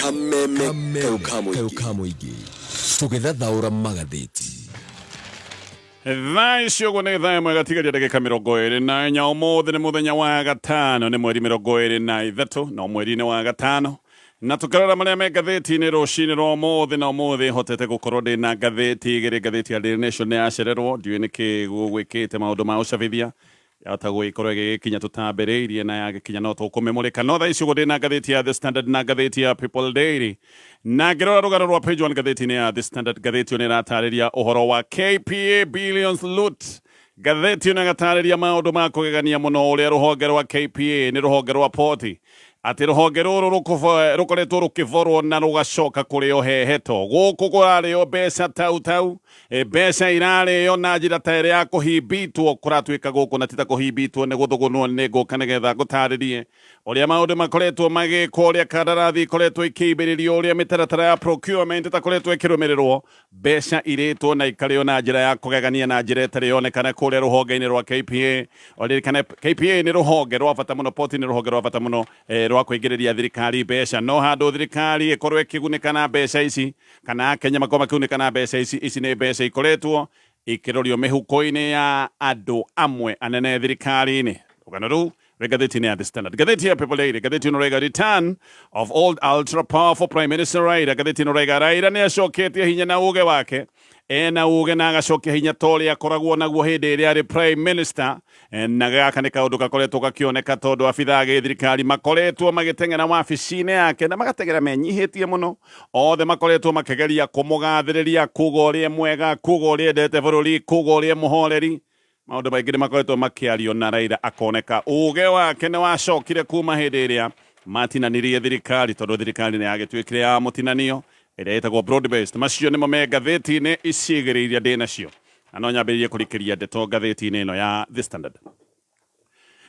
kameme kau igi tũgĩthathaũra magathĩti. Thaa icio ũguo nĩ thaa ĩmwe gatigaria ndagĩka 24 ũmũthĩ nĩ mũthenya wa gatano nĩ mweri 23 no mweri-inĩ wa gatano na tũkarora marĩa me ngathĩti-inĩ rũcinĩ rwa ũmũthĩ na ũmũthĩ hotete gũkorwo ndĩna ngathĩti igĩrĩ. Ngathĩti ya Daily Nation nĩyacererwo ndiũĩ nĩkĩ gũgwĩkĩte maũndũ ma ũcabithia yahota gũgĩkorwo ĩgĩkinya tũtambĩrĩirie na yagĩkinya no tũkũmĩmũrĩka. No thaa ici ũguo ndĩna ngathĩti ya The Standard na ngathĩti ya People Daily na ngĩrora rũgano rwa page 1 ngathĩti-inĩ ya The Standard. Ngathĩti ĩyo nĩ ĩratarĩria ũhoro wa KPA billions loot. Ngathĩti ĩyo nĩ ĩgatarĩria maũndũ ma kũgegania mũno ũrĩa rũhonge rwa KPA nĩ rũhonge rwa poti atĩ rũhonge rũrũ rũkoretwo rũkĩborwo na rũgacoka kũrĩo hehetwo gũkũ kũrarĩo mbeca tau mbeca irarĩo na njĩra ta ĩrĩa ya kũhimbitwo kũratuĩka gũkũ na ti ta kũhimbitwo nĩ gũthũgũnwo nĩ ngũka nĩgetha ngũtarĩrie ũrĩa maũndũ makoretwo magĩkwo ũrĩa kandarathi ikoretwo ikĩambĩrĩrio ũrĩa mĩtaratara ya procurement ĩtakoretwo ĩkĩrũmĩrĩrwo mbeca irĩtwo na ikarĩo na njĩra ya kũgegania na njĩra ĩtarĩ yonekana kũrĩa rũhonge-inĩ rwa KPA. Ona KPA nĩ rũhonge rwa bata mũno, poti nĩ rũhonge rwa bata mũno rwa kwĩngĩrĩria thirikari mbeca. No handũ thirikari ĩkorwo ĩkĩgunĩka na mbeca ici kana Kenya makorwo makĩgunĩka na mbeca ici nĩ mbeca ikoretwo ikĩrorio mĩhuko-inĩ ya andũ amwe anene thirikari-inĩ. Rũgano rũu ngathĩti-inĩ ya The Standard. Ngathĩti ya People Daily, ngathĩti ĩno rauga return of old ultra powerful Prime Minister Raila. Ngathĩti ĩno rauga Raila nĩ acoketie hinya na uge wake ena uge na agacokia hinya torĩa akoragwo naguo hĩndĩ ĩrĩa arĩ Prime Minister. Na gaka nĩ kaũndũ gakoretwo gakĩoneka tondũ abithaa gĩthirikari makoretwo magĩteng'era wabici-inĩ yake na magateng'era menyihĩtie mũno. Othe makoretwo makĩgeria kũmũgathĩrĩria kuga ũrĩa mwega, kuga ũrĩa endete bũrũri, kuga ũrĩa mũhoreri. Maũndũ maingĩ nĩ makoretwo makĩario na Raila akoneka uge wake nĩ wacokire kuma hĩndĩ ĩrĩa matinanirie thirikari tondũ thirikari nĩ yagĩtuĩkire ya mũtinanio ĩrĩa ĩtagwo broad based. Macio nĩmo me ngathĩti-inĩ ici igĩrĩ iria ndĩ nacio na no nyambĩrĩrie kũrikĩria ndeto ngathĩti-inĩ ĩno ya The Standard.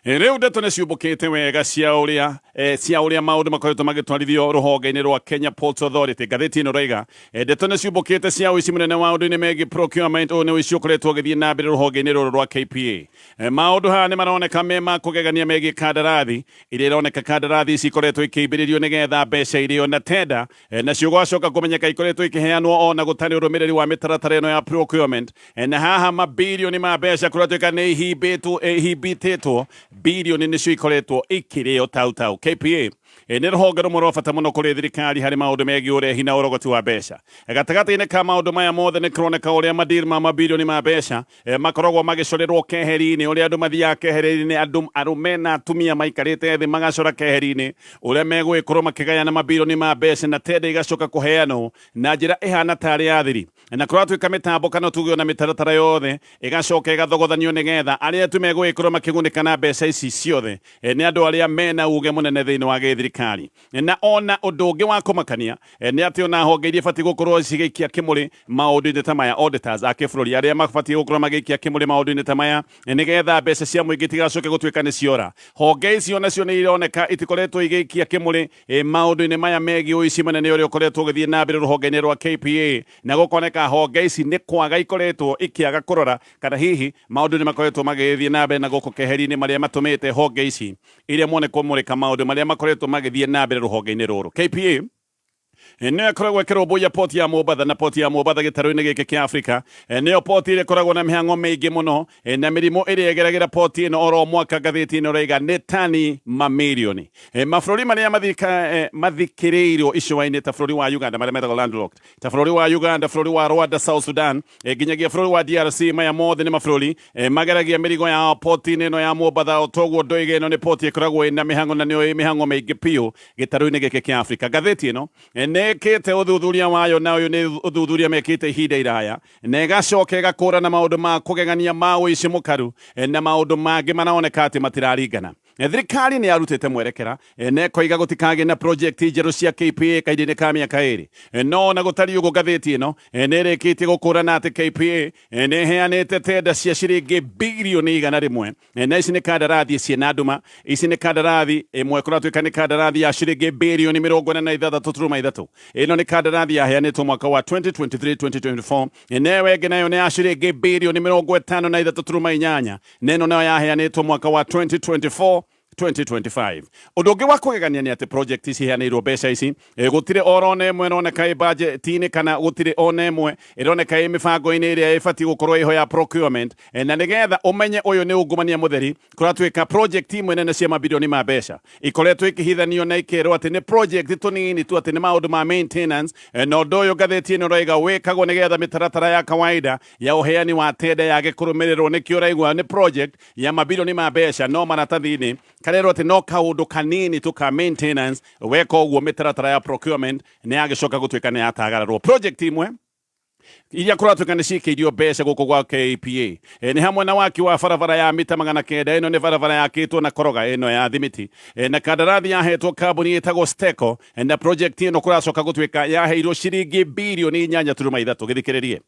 Rĩu ndeto nĩ ciumbũkĩte wega cia ũrĩa maũndũ makoretwo magĩtwarithio rũhonge-inĩ rwa Kenya Ports Authority. Ngathĩti ĩno rauga ndeto nĩ ciumbũkĩte cia ũici mũnene maũndũ-inĩ megiĩ procurement. Ũyũ nĩ ũici ũkoretwo ũgĩthiĩ na mbere rũhonge-inĩ rũrũ rwa KPA. Maũndũ haha nĩ maroneka me ma kũgegania megiĩ kandarathi iria ironeka kandarathi ici ikoretwo ikĩambĩrĩrio nĩgetha mbeca irio na tenda nacio gwacoka kũmenyeka ikoretwo ikĩheanwo ona gũtarĩ ũrũmĩrĩri wa mĩtaratara ĩno ya procurement. Na haha mabirioni ma mbeca kũratuĩka nĩ ihimbĩtĩtwo bilioni nĩcio ikoretwo ikĩrĩo tau. KPA nĩ rũhonge rũmwe rwa bata mũno kũrĩ thirikari harĩ maũndũ megiĩ ũrehi na ũrogoti wa mbeca. Gatagatĩ-inĩ ka maũndũ maya mothe nĩ kũroneka ũrĩa madiri ma mabirioni ma mbeca makoragwo magĩcorerwo keheri-inĩ, ũrĩa andũ mathiaga keheri-inĩ, andũ arũme na atumia maikarĩte thĩ magacora keheri-inĩ ũrĩa megũgĩkorwo makĩgayana mabirioni ma mbeca na tenda igacoka kũheanwo na njĩra ĩhana tarĩ ya thiri. Na kũratuĩka mĩtambo kana tuge ona mĩtaratara yothe ĩgacoka ĩgathogothanio nĩgetha arĩa tu megũgĩkorwo makĩgunĩka na mbeca ici ciothe nĩ andũ arĩa mena uge mũnene thĩinĩ wa thirikari. Na ona ũndũ ũngĩ wa kũmakania nĩ atĩ ona honge iria ibatiĩ gũkorwo cigĩikia kĩmũrĩ maũndũ-inĩ ta maya, auditors a kĩbũrũri arĩa mabatiĩ gũkorwo magĩikia kĩmũrĩ maũndũ-inĩ ta maya nĩgetha mbeca cia mũingĩ itigacoke gũtuĩka nĩ ciora. Honge icio nacio nĩ ironeka itikoretwo igĩikia kĩmũrĩ maũndũ-inĩ maya megiĩ ũici mũnene ũrĩa ũkoretwo ũgĩthiĩ na mbere rũhonge-inĩ rwa KPA. Na gũkoneka honge ici nĩ kwaga ikoretwo ikĩaga kũrora kana hihi maũndũ nĩ makoretwo magĩthiĩ na mbere na gũkũ keheri-inĩ marĩa matũmĩte honge ici iria muone kũmũrĩka maũndũ marĩa makoretwo magĩthiĩ na mbere rũhonge-inĩ rũrũ. KPA nĩyo ĩkoragwo ĩkĩrũmbũiya poti ya Mombatha, na poti ya Mombatha gĩtarũ-inĩ gĩkĩ kĩa Afrika nĩyo poti ĩrĩa ĩkoragwo na mĩhang'o mĩingĩ mũno na mĩrimũ ĩrĩa ĩgeragĩra poti ĩno oro mwaka. Ngathĩti ĩno rauga nĩ tani mamirioni. Mabũrũri marĩa mathikĩrĩirwo icũa-inĩ ta bũrũri wa Uganda marĩa metagwo landlocked, ta bũrũri wa Uganda, bũrũri wa Rwanda, South Sudan, nginyagia bũrũri wa DRC, maya mothe nĩ mabũrũri mageragia mĩrigo ya poti-inĩ ĩno ya Mombatha. O toguo ndoiga ĩno nĩ poti ĩkoragwo ĩna mĩhang'o na nĩyo mĩhang'o mĩingĩ biũ gĩtarũ-inĩ gĩkĩ kĩa Afrika. Ngathĩti ĩno nĩkĩte ũthuthuria wayo na ũyũ nĩ ũthuthuria mekĩte ihinda iraya na ĩgacoka ĩgakũrana maũndũ ma kũgegania ma ũici mũkaru na maũndũ mangĩ maroneka atĩ matiraringana. Thirikari nĩ yarutĩte mwerekera na ĩkoiga gũtikagĩe na project njerũ cia KPA kahinda-inĩ ka mĩaka ĩrĩ. No na gũtariĩ ũguo ngathĩti ĩno nĩ ĩrĩkĩtie gũkũrana atĩ KPA nĩ ĩheanĩte tenda cia ciringi birioni 100 na ici nĩ kandarathi ciĩna nduma. Ici nĩ kandarathi ĩmwe kũratuĩka nĩ kandarathi ya ciringi birioni 46.3. Ĩno nĩ kandarathi yaheanĩtwo mwaka wa 2023-2024 na ĩyo ĩngĩ nayo nĩ ya ciringi birioni 53.8 na ĩno nayo yaheanĩtwo mwaka wa 2024 2025 undu ungi wa kugegania ni ati project ici heanirwo mbeca ici gutire orona imwe ironeka i budget-ini kana gutire ona imwe ironeka i mibango-ini iria ibati gukorwo iho ya procurement na nigetha umenye uyu ni ungumania mutheri kuratwika project imwe nene cia mabilioni ma mbeca ikoretwo ikihithanio na ikirwo ati ni project tunini tu ati ni maundu ma maintenance na undu uyu ngatheti ino roiga wikagwo nigetha mitaratara ya kawaida ya uheani wa tenda yage kurumirirwo nikio uraigua ni project ya mabilioni ma mbeca no maratathi-ini karero ati no kaundu kanini tu ka maintenance weka uguo mitaratara ya procurement ni agicoka gutwika ni yatagararwo project imwe iria kuratwika ni cikiirio mbeca guku gwa KPA ni hamwe na waki wa barabara ya mita 900 ino ni barabara yakitwo na koroga ino ya thimiti na kandarathi yahetwo kambuni itagwo Steco na project ino kuracoka gutwika yaheirwo ciringi bilioni 8.3 githikiririe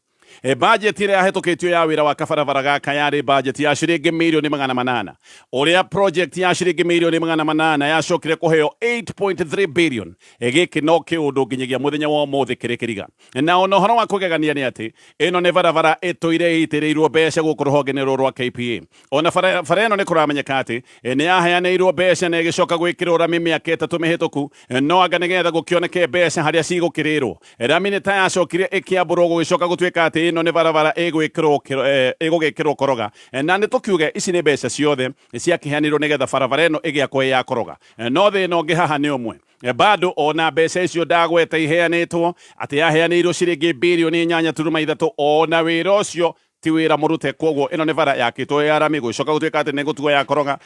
budget iria yahetũkĩtio ya wĩra wa kabarabara gaka yarĩ budget ya ciringi milioni 800 ũrĩa project ya ciringi milioni 800 yacokire kũheo 8.3 billion gĩkĩ no kĩũndũ nginyagia mũthenya wa ũmũthĩ kĩrĩ kĩriga na ona ũhoro wa kũgegania nĩ atĩ ĩno nĩ barabara ĩtũire ĩitĩrĩirwo mbeca gũkũ rũhonge-inĩ rũrũ rwa KPA ona bara ĩno nĩ kũramenyeka atĩ nĩ yaheanĩirwo mbeca na ĩgĩcoka gwĩkĩrwo rami mĩaka ĩtatũ mĩhĩtũku no anga nĩgetha gũkĩoneke mbeca harĩa cigũkĩrĩrwo rami nĩ ta yacokire ĩkĩambũrwo gũgĩcoka gũtuĩka atĩ ino ni barabara igugikirwo koroga na ni tukiuge ici ni mbeca ciothe ciakihanirwo nigetha barabara ino igiakwo ya koroga no thi no ngi haha ni umwe bado ona mbeca icio ndagweta iheanitwo ati yaheanirwo ciringi bilioni 8.3 ona wira ucio ti wira murute kwoguo ino ni bara yakitwo ya rami gucoka gutwika ati ni gutugwo ya koroga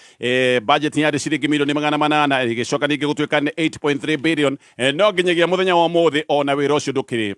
budget ya ciringi milioni 800 igicoka ningi gutwika ni 8.3 billion no nginyagia muthenya wa muthi ona wira ucio ndukiri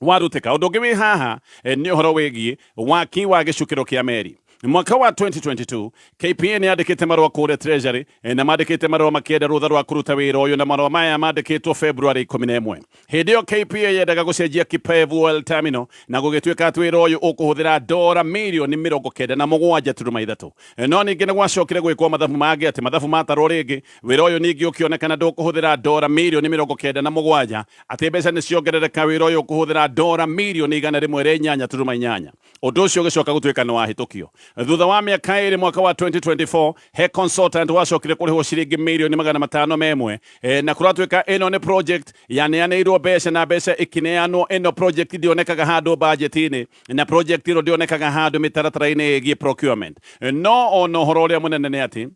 waruteka undu ungi wi haha ni uhoro wigie waki wa gicukiro kia meri mwaka wa 2022 KPA ni yandikite marua kure treasury na mandikite marua makienda rutha rwa kuruta wira uyu na marua maya mandikitwo February 11 hindi yo KPA yendaga gucenjia Kipevu Oil Terminal na gugituika ati wira uyu ukuhuthira dora milioni 97.3 no ningi ni gwacokire gwikwo mathabu mangĩ ati mathabu matarwo ringi wira uyu ningi ukionekana ndukuhuthira dora milioni 97 ati mbeca ni ciongerereka wira uyu ukuhuthira dora milioni 108.8 undu ucio ugicoka gutuika ni wahitukio thutha wa miaka iri mwaka wa 2024 he consultant wacokire kurihwo ciringi milioni 500 na kuratwika ino ni project yaneanirwo mbeca na mbeca ikineanwo ino project ndionekaga handu budget-ini na project ino ndionekaga handu mitaratara-ini igie procurement no ono horo uria munene ni ati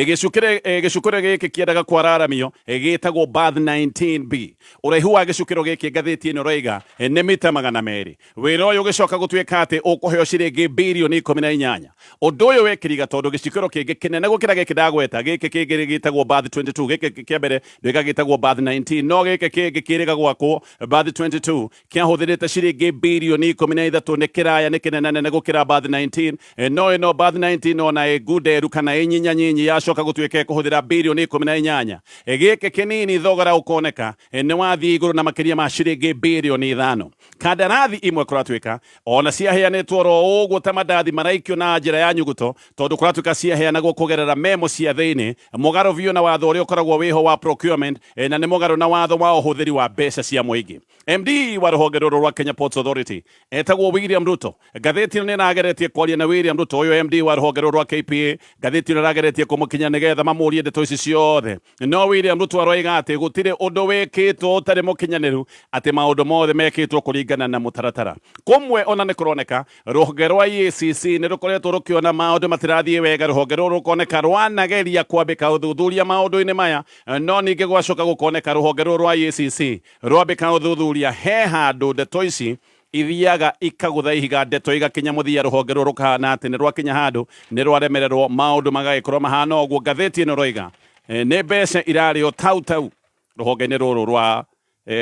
gicukiro giki kiendaga kwararamio gitagwo bath 19B uraihu wa gicukiro giki ngatheti ino roiga ni mita 200 wira uyu gicoka gutwika ati ukuheo ciringi bilioni 18 undu uyu wekiriga tondu gicukiro kingi kinene gukira giki ndagweta giki kingi gitagwo bath 22 giki kia mbere ndwika gitagwo bath 19 no giki kingi kiriga gwakwo bath 22 kiahuthirite ciringi bilioni 13 ni kiraya ni kinene gukira bath 19 no bath 19 ona eguderu kana enyinyanyinyi yacoka gutwika kuhuthira bilioni 18 giki kinini thogora ukoneka ni wathi iguru na makiria ma ciringi bilioni 5 kandarathi imwe kuratwika ona ciaheanitwo ro uguo ta mandathi maraikio na njira ya nyuguto tondu kuratwika ciaheanagwo kugerera memo cia thiini mugaro vio na watho uria ukoragwo wiho wa procurement na ni mugaro na watho wa uhuthiri wa mbeca cia muingi MD wa ruhonge ruru rwa Kenya Ports Authority etagwo William Ruto ngatheti ni nageretie kwaria na William Ruto uyu MD wa ruhonge ruru rwa KPA ngatheti ni nageretie kumukinya nigetha mamurie ndeto ici ciothe no William Ruto aroiga ati gutire undu wikitwo utari mukinyaniru ati maundu mothe mekitwo kuringana na mutaratara kumwe ona ni kuroneka ruhonge rwa EACC ni rukoretwo rukiona maundu matirathie wega ruhonge ruru rukoneka rwanageria kwambika uthuthuria maundu-ini maya no ningi gwacoka gukoneka ruhonge ruru rwa EACC rwambika uthuthuria he handu ndeto ici ithiaga ikagutha ihiga ndeto igakinya muthia ruhonge ruru kana ati ni rwakinya handu ni rwaremererwo maundu magaikorwo mahana uguo ngatheti ino roiga ni mbeca irario tau ruhonge-ini ruru rwa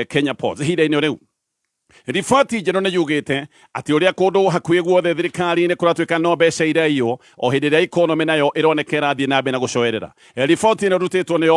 Kenya Ports ihinda-ini riu riboti njerũ nĩ yugĩte atĩ ũrĩa kũndũ hakuhĩ guothe thirikari-inĩ kũratwĩka no mbeca iraiywo o hĩndĩ ĩrĩa ikonomi nayo ĩroneka ĩrathiĩ na mbere na gũcoerera riboti ĩno ĩrutĩtwo nĩ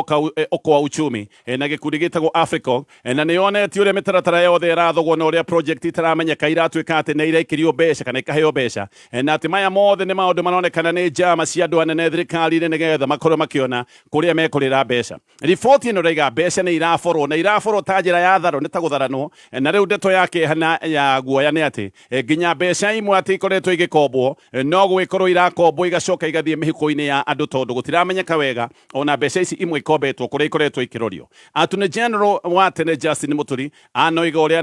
Okoa Uchumi na gĩkundi gĩtagwo Africa na nĩ yonetio ũrĩa mĩtaratara yothe ĩrathogwo na ũrĩa project itaramenyeka iratwĩka atĩ nĩ iraikĩrio mbeca kana ikaheo mbeca na atĩ maya mothe nĩ maũndũ maronekana nĩ njama cia andũ anene thirikari-inĩ nĩgetha makorwo makĩona kũrĩa mekũrĩra mbeca riboti ĩno ĩrauga mbeca nĩ iraborwo na iraborwo ta njĩra ya tharo nĩ ta gũtharanwo na rĩu ndeto yake hana ya guoya nĩ atĩ nginya mbeca imwe atĩ ikoretwo igĩkombwo no gwĩkorwo irakombwo igacoka igathiĩ mĩhuko-inĩ ya andũ tondũ gũtiramenyeka wega ona mbeca ici imwe ikombetwo kũrĩa ikoretwo ikĩrorio. Attorney General wa tene Justin Muturi anoiga ũrĩa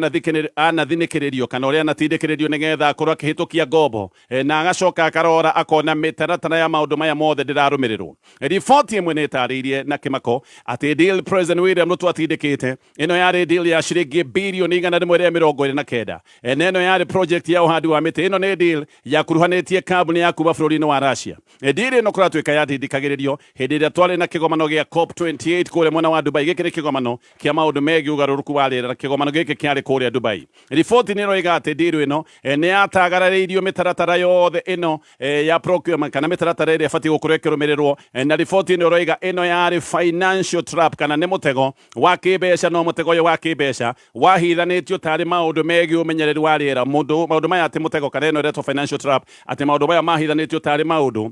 anathinĩkĩrĩrio kana ũrĩa anatindĩkĩrĩrio nĩgetha akorwo akĩhĩtũkia ngombo na agacoka akarora akona mĩtaratara ya maũndũ maya mothe ndĩrarũmĩrĩrwo. Riboti ĩmwe nĩ ĩtarĩirie na kĩmako atĩ deal President William Ruto atindĩkĩte ĩno yarĩ deal ya ciringi birioni 129 na ĩno yarĩ project ya ũhandi wa mĩtĩ. Ĩno nĩ deal ya kuruhanĩtie kambuni ya kuma bũrũri-inĩ wa Russia. Deal ĩno kũratuĩka yatindĩkagĩrĩrio hĩndĩ ĩrĩa twarĩ na kĩgomano gĩa COP28 kũrĩa mwena wa Dubai. Gĩkĩ nĩ kĩgomano kĩa maũndũ megiĩ ũgarũrũku wa rĩera, kĩgomano gĩkĩ kĩarĩ kũrĩa Dubai. Riboti nĩ ĩroiga atĩ deal ĩno nĩ yatagarĩrĩirio mĩtaratara yothe ĩno ya procurement kana mĩtaratara ĩrĩa ĩbatiĩ gũkorwo ĩkĩrũmĩrĩrwo, na riboti ĩno ĩroiga ĩno yarĩ financial trap kana nĩ mũtego wa kĩmbeca. No mũtego ũyũ wa kĩmbeca wahithanĩtio tarĩ maũndũ megiĩ ũmenyereri wa rĩera. Maũndũ maya atĩ mũtego kana ĩno ĩretwo financial trap atĩ maũndũ maya mahithanĩtio tarĩ maũndũ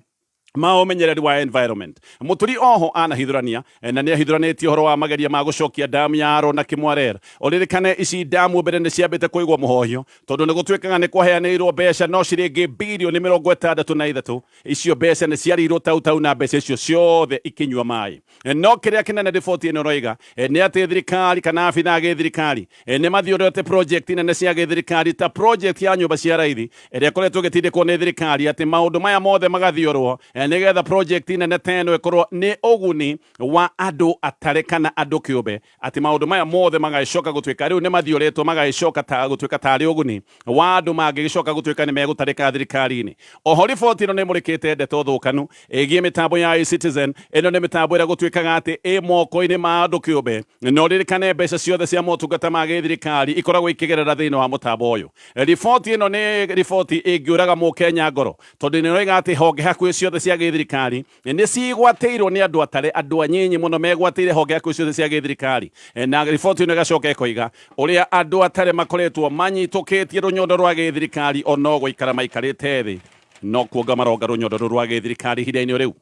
ma ũmenyereri wa environment. Muturi oho anahithũrania na nĩ ahithũranĩtie ũhoro wa mageria ma gũcokia damu ya Aro na Kĩmwarer. Ũririkane ici damu mbere nĩ ciambĩte kũigwo mũhohio tondũ nĩ gũtuĩkaga nĩ kwaheanĩirwo mbeca no ciringi birioni 63. Icio mbeca nĩ ciarĩirwo tau na mbeca icio ciothe ikinyua maĩ. No kĩrĩa kĩnene riboti ĩno ĩroiga nĩ atĩ thirikari kana abitha gĩthirikari nĩ mathiũrũrĩte project nene cia gĩthirikari ta project ya nyũmba cia raithi ĩrĩa ĩkoretwo ĩgĩtindĩkwo nĩ thirikari atĩ maũndũ maya mothe magathiũrwo nĩgetha project nene teno ĩkorwo nĩ ũguni wa andũ atarĩ kana andũ kĩũmbe, atĩ maũndũ maya mothe magagĩcoka gũtuĩka rĩu nĩ mathiũrĩtwo magagĩcoka gũtuĩka tarĩ ũguni wa andũ mangĩgĩcoka gũtuĩka nĩ megũtarĩka thirikari-inĩ. Oho riboti ĩno nĩ ĩmũrĩkĩte ndeto thũkanu ĩgiĩ mĩtambo ya eCitizen. Ĩno nĩ mĩtambo ĩrĩa gũtuĩkaga atĩ ĩ moko-inĩ ma andũ kĩũmbe, no ririkane mbeca ciothe cia motungata ma gĩthirikari ikoragwo ikĩgerera thĩinĩ wa mũtambo ũyũ. Riboti ĩno nĩ riboti ĩngĩũraga mũkenya ngoro tondũ nĩ ĩroiga atĩ honge hakuhĩ ciothe cia gĩthirikari nĩ cigwatĩirwo nĩ andũ atarĩ, andũ anyinyi mũno megwatĩire honge hakuhĩ ciothe cia gĩthirikari. Na riboti ĩno ĩgacoka ĩkoiga ũrĩa andũ atarĩ makoretwo manyitũkĩtie rũnyondo rwa gĩthirikari ona gũikara maikarĩte thĩ no kuonga maronga rũnyondo rwa gĩthirikari ihinda-inĩ rĩu.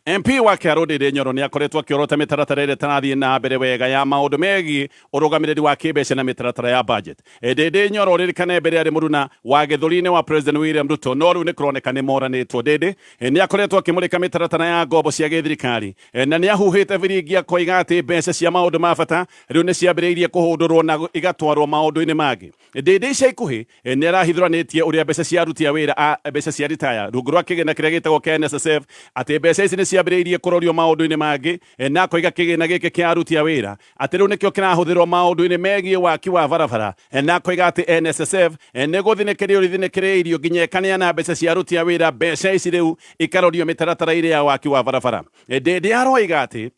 MP wa Kiaro Ndĩndĩ Nyoro nĩ akoretwo akĩorota mĩtaratara ĩrĩa ĩtarathiĩ na mbere wega ya maũndũ megiĩ ũrũgamĩrĩri wa kĩmbeca na mĩtaratara ya budget. Ndĩndĩ Nyoro ririkane mbere arĩ mũruna wa gĩthũri-inĩ wa President William Ruto, no rĩu nĩ kũroneka nĩ moranĩtwo. Ndĩndĩ nĩ akoretwo akĩmũrĩka mĩtaratara ya ngombo cia gĩthirikari na nĩ ahuhĩte biringi akoiga atĩ mbeca cia maũndũ ma bata rĩu nĩ ciambĩrĩirie kũhũndũrwo na igatwarwo maũndũ-inĩ mangĩ. Ndĩndĩ ica ikuhĩ nĩ arahithũranĩtie ũrĩa mbeca cia aruti a wĩra mbeca cia ritaya rungu rwa kĩgĩna kĩrĩa gĩtagwo kĩa NSSF atĩ mbeca ici nĩ ciambĩrĩirie kũrorio maũndũ-inĩ mangĩ na akoiga kĩgĩna gĩkĩ kĩa aruti a wĩra atĩ rĩu nĩkĩo kĩrahũthĩrwo maũndũ-inĩ megiĩ waki wa barabara, na akoiga atĩ NSSF nĩ gũthinĩkĩrĩirio nginya ĩkaneana mbeca cia aruti a wĩra, mbeca ici rĩu ikarorio mĩtaratara-inĩ ya waki wa barabara. Ndĩndĩ aroiga atĩ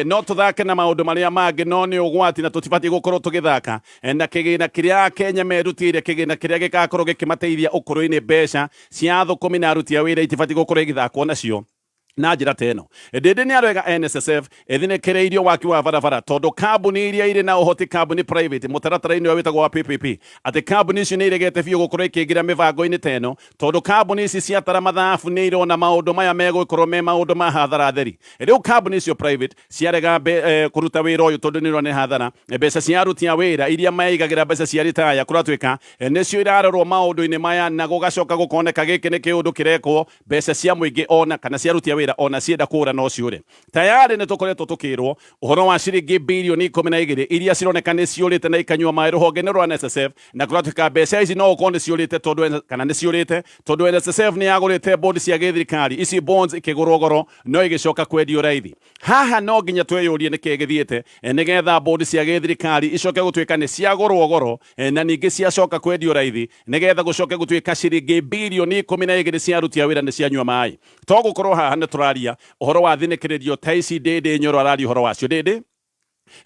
no tũthake na maũndũ marĩa mangĩ no nĩ ũgwati na tũtibatiĩ gũkorwo tũgĩthaka na kĩgĩna kĩrĩa Kenya merutĩire, kĩgĩna kĩrĩa gĩgakorwo gĩkĩmateithia ũkũrũ-inĩ. Mbeca cia thũkũmi na aruti a wĩra itibatiĩ gũkorwo igĩthakwo nacio na njĩra ta ĩno. Ndĩndĩ nĩ aroiga NSSF ĩthinĩkĩrĩirio waki wa barabara tondũ kambuni iria irĩ na ũhoti, kambuni private mũtaratara-inĩ ũyũ wĩtagwo wa PPP, atĩ kambuni icio nĩ iregete biũ gũkorwo ikĩingĩra mĩbango-inĩ ta ĩno tondũ kambuni ici ciatara mathabu nĩ irona maũndũ maya megũkorwo me maũndũ ma hathara theri. Rĩu kambuni icio private ciarega kũruta wĩra ũyũ tondũ nĩ irona nĩ hathara. Mbeca cia aruti a wĩra iria maigagĩra mbeca cia ritaya kũratuĩka nĩcio irarorwo maũndũ-inĩ maya na gũgacoka gũkoneka gĩkĩ nĩ kĩũndũ kĩrekwo mbeca cia mũingĩ ona kana cia aruti a wĩra ona cienda kũra no ciũre. Tayari nĩ tũkoretwo tũkĩrwo ũhoro wa ciringi birioni 12 iria cironeka nĩ ciũrĩte na ikanyua maĩ rũhonge-inĩ rwa NSSF, na kũratuĩka mbeca ici no ũkorwo nĩ ciũrĩte tondũ NSSF nĩ yagũrĩte bondi cia gĩthirikari, ici bonds ikĩgũrwo goro no igĩcoka kwendio raithi. Haha no nginya twĩyũrie nĩkĩ gĩthiĩte nĩgetha bondi cia gĩthirikari icoke gũtuĩka nĩ ciagũrwo goro na ningĩ ciacoka kwendio raithi nĩgetha gũcoke gũtuĩka ciringi birioni 12 cia aruti a wĩra nĩ cianyua maĩ. To gũkorwo haha nĩ tũraria ũhoro wa thinĩkĩrĩrio ta ici Ndĩndĩ Nyoro araria ũhoro wacio. Ndĩndĩ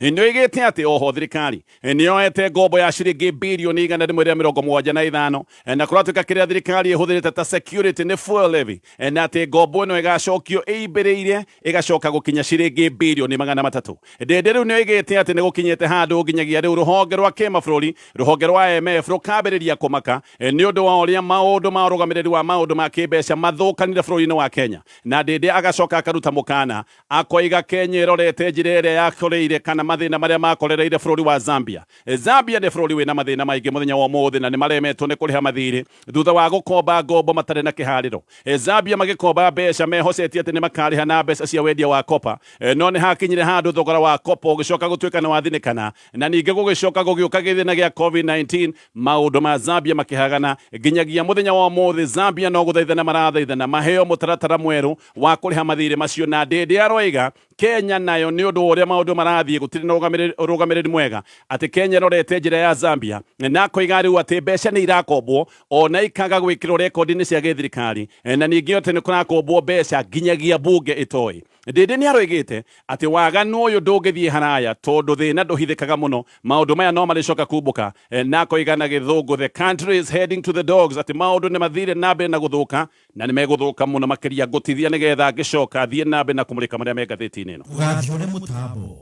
nĩoigĩte atĩ oho thirikari nĩyoete ngombo ya ciringi birioni 175 na kũratuĩka kĩrĩa thirikari ĩhũthĩrĩte ta security nĩ fuel levy, na atĩ ngombo ĩno ĩgacokio ĩimbĩrĩire ĩgacoka gũkinya ciringi birioni 300. Ndĩndĩ rĩu nĩoigĩte atĩ nĩ gũkinyĩte handũ nginyagia rĩu rũhonge rwa kĩmabũrũri, rũhonge rwa IMF rũkambĩrĩria kũmaka nĩ ũndũ wa ũrĩa maũndũ ma ũrũgamĩrĩri wa maũndũ ma kĩmbeca mathũkanire bũrũri-inĩ wa Kenya. Na Ndĩndĩ agacoka akaruta mũkana akoiga Kenya ĩrorete njĩra ĩrĩa yakũrĩire kana mathina maria makorereire bururi wa Zambia. Zambia ni bururi wina mathina maingi muthenya wa umuthi na ni maremetwo ni kuriha mathiri thutha wa gukomba ngombo matare na kihariro. Zambia magikomba mbeca mehocetie ati ni makariha na mbeca cia wendia wa kopa, no ni hakinyire handu thogora wa kopa ugicoka gutwika ni wathinikana na ningi gugicoka gugiuka githina gia COVID-19 maundu ma Zambia makihagana nginyagia muthenya wa umuthi. Zambia no guthaithana marathaithana maheo mutaratara mweru wa kuriha mathiri macio na ndindi aroiga Kenya nayo ni undu uria maundu marathie gutiri na rugamiriri mwega ati Kenya rorete njira ya Zambia na koiga riu ati mbeca ni irakombwo ona ikaga gwikirwo rekondi-ini cia githirikari na ningi ati ni kurakombwo mbeca nginyagia bunge itoi. Ndindi ni aroigite ati waganu uyu ndungithie haraya tondu thina nduhithikaga muno maundu maya no maricoka kumbuka na koiga na githungu the country is heading to the dogs ati maundu ni mathire nambe na guthuka na ni meguthuka muno makiria ngutithia nigetha ngicoka thie nambe na kumulika maria me ngathiti-ini ino ugathiore mutambo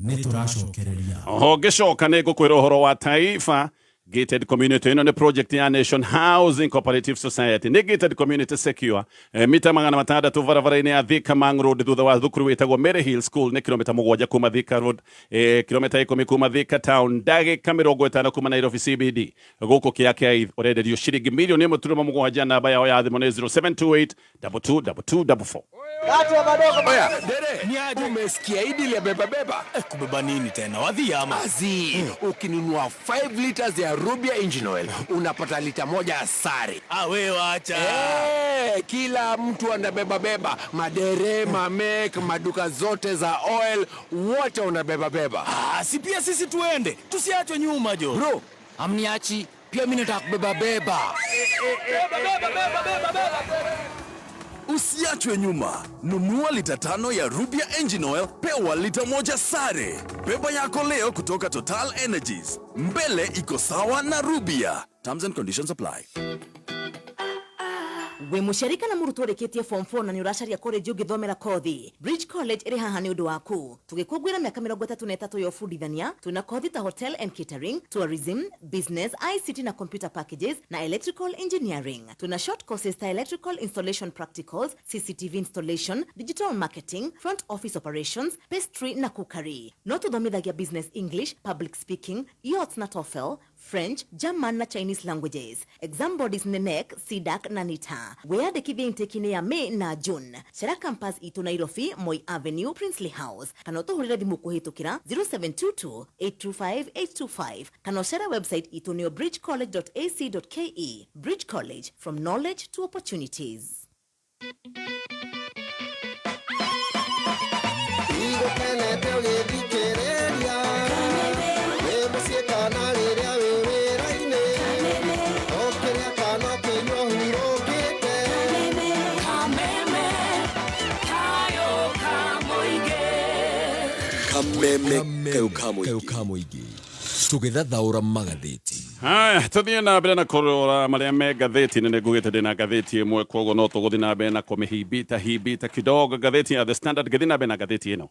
ni turacokereria ngicoka ni ngukwira uhoro wa Taifa Gated Community ino ni project ya Nation Housing Cooperative Society ni gated community secure mita 600 varavara-ini ya Thika Mang Road thutha wa thukuru witagwo Mary Hill School ni kilomita 7 kuma Thika Road kilomita 10 kuma Thika Town ndagika 50 kuma Nairobi CBD guku KPA urenderio ciringi milioni 1.7 namba yao ya thimu ni 0728 222244. Oya, dere, ni aje umesikia idili ya beba? kubeba nini tena wadhi ama Azi, ukinunua 5 liters ya Rubia engine oil, unapata lita moja ya sare. wewe acha Kila mtu anabeba. Madere, mamek, maduka zote za oil, wote unabeba. si pia sisi tuende tusiachwe nyuma jo Bro, amniachi, pia mimi nataka kubeba. beba. Usiachwe nyuma. Nunua lita 5 ya Rubia engine oil, pewa lita 1 sare. Beba yako leo kutoka Total Energies. Mbele iko sawa na Rubia. Terms and conditions apply. We musharika na murutwo reketie form 4 na ni uracaria college ugithomera kothi. Bridge College iri haha ni undu waku. Tugikugwira miaka 33 yo fundithania, tuna kothi ta hotel and catering, tourism, business, ICT na computer packages na electrical engineering. Tuna short courses ta electrical installation practicals, CCTV installation, digital marketing, front office operations, pastry na cookery. No tuthomithagia business English, public speaking, IELTS na TOEFL, French, German na Chinese languages. Exam bodies ni NEC, CDAC na NITA. Weyandikithia intake-ini ya May na June. Cera campus itu Nairobi, Moi Avenue, Princely House. Kana utuhurire thimu kuhitukira 0722-825-825. Kana cera website itu ni bridgecollege.ac.ke. Bridge College, from knowledge to opportunities. Kameme kaukamoigi tugithathaura magatheti. Haya, tuthie na mbere na kurora maria me ngatheti nene ngugite ndina ngatheti imwe koguo no tuguthi na mbere na kumihibita kidogo ngatheti ya The Standard gathi na mbere na ngatheti ino.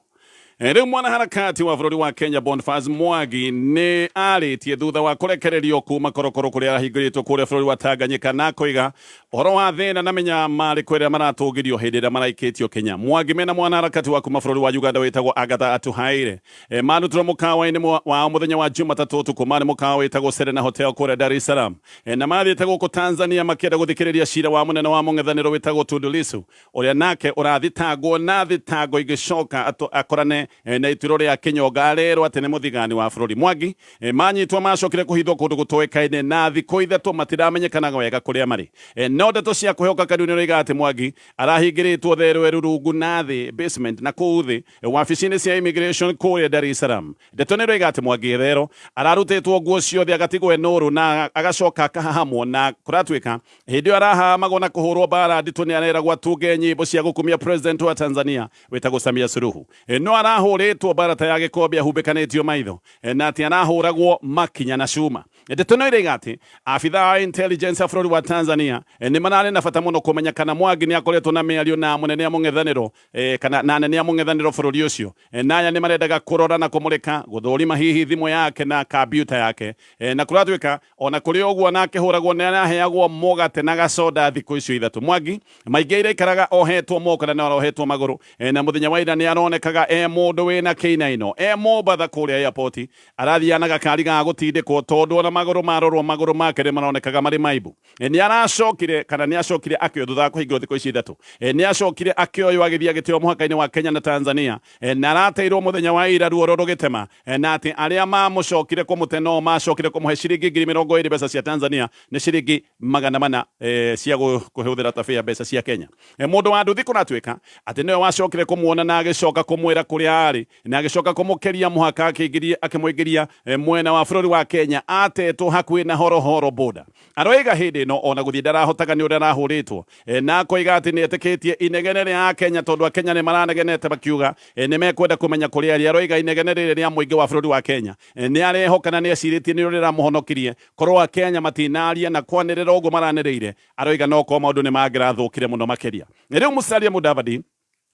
Riu mwanaharakati wa bururi wa Kenya Boniface Mwangi ni aritie thutha wa kurekererio kuma korokoro kuria arahingiritwo kuria bururi wa Tanganyika na koiga horo wa thina na menya mari kwiria maratugirio hindi ria maraikitio Kenya. Mwangi mena mwanaharakati wa kuma bururi wa Uganda witagwo Agatha Atuhaire manutiro mukawa-ini wa muthenya wa Jumatatu utuku mari mukawa witagwo Serena Hotel kuria Dar es Salaam na mathiite guku Tanzania makienda guthikiriria cira wa munene wa mung'ethaniro witagwo Tundu Lissu uria nake urathitangwo na thitango igicoka akorane na ituro ria Kinyonga rero ati ni muthigani wa bururi. Mwangi manyitwo macokire kuhithwo kundu gutoekaine na thikũ ithatũ matiramenyekanaga wega kuria mari. No ndeto cia kuheoka kanuni roiga ati Mwangi arahingiritwo therweru rungu na thi basement na kuu thi wabici-ini cia immigration kuria Dar es Salaam. Ndeto ni roiga ati Mwangi thero ararutitwo nguo ciothe agatigwo enuru na agacoka akahahamwo na kuratwika hindi arahamagwo na kuhurwo bara nditũ ni areragwo atunge nyimbo cia gukumia president wa Tanzania witagwo Samia Suluhu. No arahuritwo barata ya gikombe ahumbikanitio maitho na ati arahuragwo makinya na cuma. Ndeto no iroiga ati afitha wa intelligence ya bururi wa Tanzania ni manari na bata muno kumenya kana Mwangi ni akoretwo na miario na munene ya mung'ethaniro kana na nene ya mung'ethaniro bururi ucio naya ni marendaga kurora na kumurika guthurima hihi thimu yake na computer yake na kuratwika ona kuri ogwo nake huragwo ni araheagwo mogate na gacoda thiku icio ithatu. Mwangi maingi ira ikaraga ohetwo moko na ohetwo maguru na muthenya wa ira ni aronekaga mundu wina kinaino Mombatha kuria airport arathiana gakari ga gutindikwo tondu ona maguru marorwo maguru make ri maronekaga mari maibu ni aracokire kana ni acokire akio thutha kuhingwo thikũ ici ithatu ni acokire akioyo agithia gitio muhaka-ini wa Kenya na Tanzania na arateirwo muthenya wa ira ruo rugitema na ati aria mamucokire kumute no macokire kumuhe ciringi 20,000 mbeca cia Tanzania ni ciringi 400 cia kuhuthira tabia mbeca cia Kenya mundu wa nduthi kunatuika ati niwe wacokire kumuona na agicoka kumwira kuria ari na agicoka kumukeria muhaka akimwigiria mwena wa bururi wa Kenya atetwo hakuhi na horohoro border aroiga hindi no ona guthii ndarahotaga ni uria arahuritwo na koiga ati ni etikitie inegene ria Kenya tondu a Kenya ni maranegenete bakiuga ni mekwenda kumenya kuria ari aroiga inegene riri ria muingi wa bururi wa Kenya ni arehokana ni aciritie ni uria ramuhonokirie korwo a Kenya matinaria na kwanirira uguo maraniriire aroiga no ko maundu ni mangirathukire muno makiria riu Musalia Mudavadi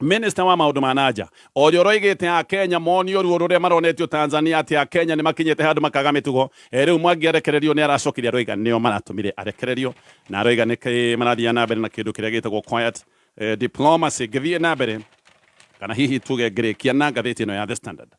Minister wa maundu manaja orio roigite a Kenya monio ruo ruria maronetio Tanzania ati a Kenya ni makinyete handu makaga mitugo riu mwangi arekererio ni aracokiria roiga nio maratumire arekererio na roiga ni marathia na mbere na kindu kiria gitagwo quiet diplomacy githie na mbere kana hihi tuge Grekia na ngatheti ino ya The Standard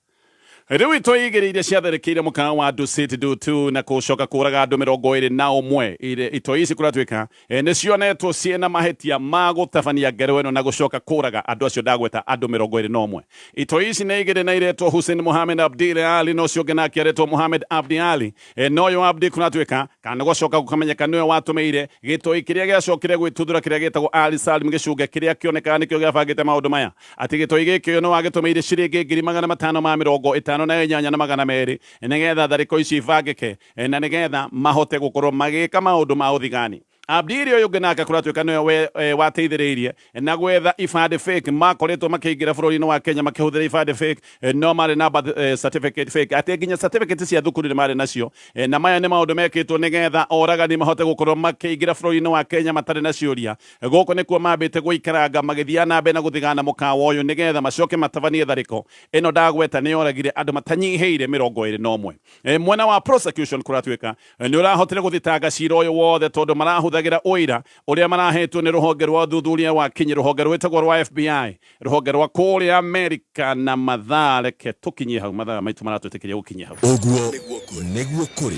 riu itoigiriire ciatherekeire mukawa wa Dusit Dutu na kucoka kuraga andu 21 ito ici kuratuika ni cionetwo ciena mahetia ma gutabania ngero ino na gucoka kuraga andu acio ndagweta andu 21 ito ici ni igire na iretwo Hussein Mohamed Abdi Ali no cio ngena kiaretwo Mohamed Abdi Ali no yo Abdi kunatuika kana gucoka gukamenyeka niwe watumeire gitoi kiria giacokire gwituthura kiria gitagwo Ali Salim gicunge kiria kionekana nikio giabangite maundu maya ati gitoi gikio no wagitumeire ciringi 550 na inyanya na 200 nigetha thariko ici ibangike na nigetha mahote gukorwo magika maundu ma uthigani Abdi uyu ngenaka kuratuika niwe wateithiriirie na gwetha ibande fake makoretwo makiingira bururi-ini wa Kenya makihuthira ibande fake no mari na certificate fake ati nginya certificate cia thukuru ni mari nacio na maya ni maundu mekitwo nigetha oragani mahote gukorwo makiingira bururi-ini wa Kenya matari na ciuria guku nikuo mambite guikaranga magithia na mbere na guthigana mukawa uyu nigetha macoke matabanie thariko ino ndagweta ni oragire andu matanyihiire 21 mwena wa prosecution kuratuika ni urahotire guthitanga cira uyu wothe tondu marahuthagira uira uria marahetwo ni ruhonge rwa thuthuria wa Kenya ruhonge rwetagwo rwa FBI ruhonge rwa kuria America na mathaa reke tukinyie hau mathaa maitu maratwitikiria gukinyia hau uguo niguo kuri